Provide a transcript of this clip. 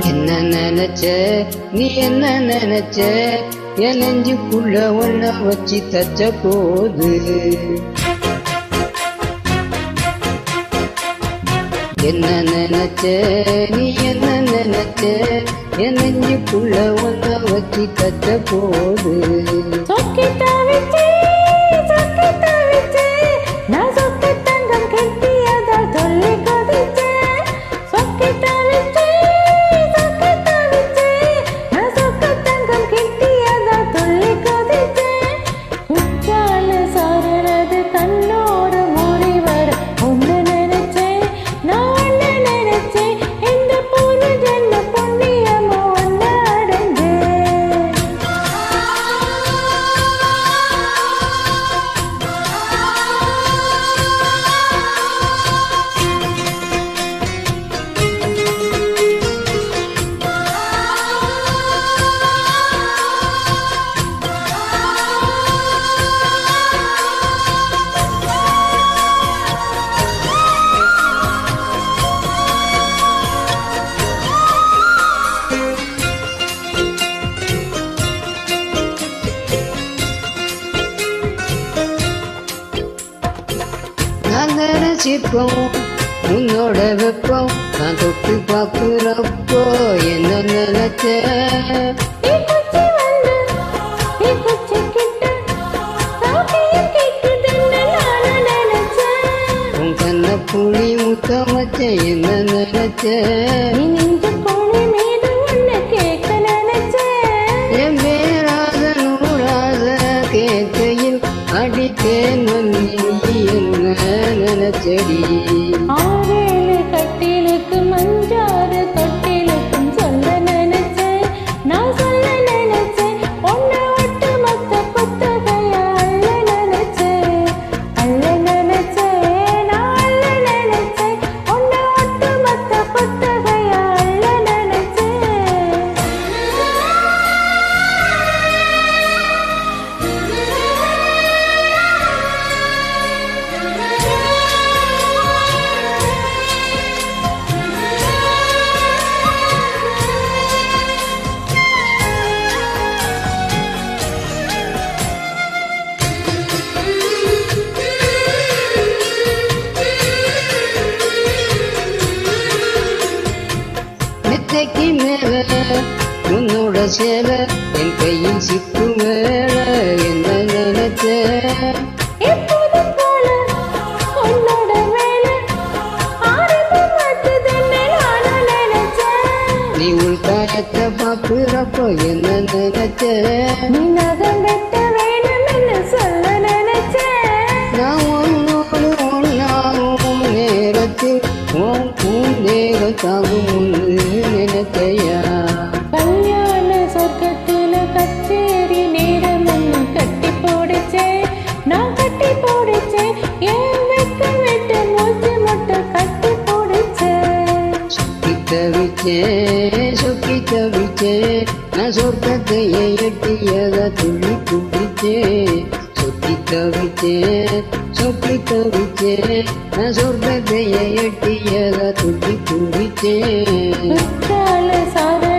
என்ன நினைச்ச நீ என்ன நினைச்ச என் நெஞ்சுக்குள்ள ஒன்ன வச்சு தச்ச போது என்ன நினைச்ச நீ என்ன நினைச்ச என் நெஞ்சுக்குள்ள ஒன்ன வச்சு தச்ச போது சிற்பம் உன்னோட வெப்பம் நான் தொட்டு பார்க்கிறப்போ என்ன நினைச்ச உன் கண்ண புளி முத்தம் வச்ச என்ன நினைச்ச என் பேராத நூறாத கேட்கையில் அடித்தேன் என்ன நினைச்சடி ஆவேலு கட்டிலுக்கு மஞ்சாறு தொட்டிலுக்கும் சொல்ல நினைச்சேன் நான் சொல்ல நினைச்சேன் ஒன்ன ஒட்டு மொத்த புத்தகைய அள்ள நினைச்சேன் நான் அள்ள நினைச்சேன் ஒன்ன ஒட்டு மொத்த புத்தகைய அள்ள மெத்தைக்கு மேல உன்னோட சேல என் கையில் சிப்பு மேல என்ன நினைச்ச நீ உள் காயத்தை பார்க்கிறப்போ என்ன நினைச்ச நான் உன்னோடு ஒன்னாகும் நேரத்தில் உன் பூந்தேகம் தாகும் நினைக்கையா கல்யாண சொர்க்கத்துல கச்சேரி நேரம் கட்டி போடுச்சேன் நான் கட்டி போடுச்சேன் ஏன் வெக்கம் விட்டு மூச்சு முட்டை கட்டி போடுச்சேன் சொக்கி தவிச்சே நான் சொர்க்கத்தையே எட்டியதா துள்ளி குடிச்சே சொக்கி தவிச்சே நான் சொர்க்கத்தையே எட்டியதா துள்ளி குடிச்சே சார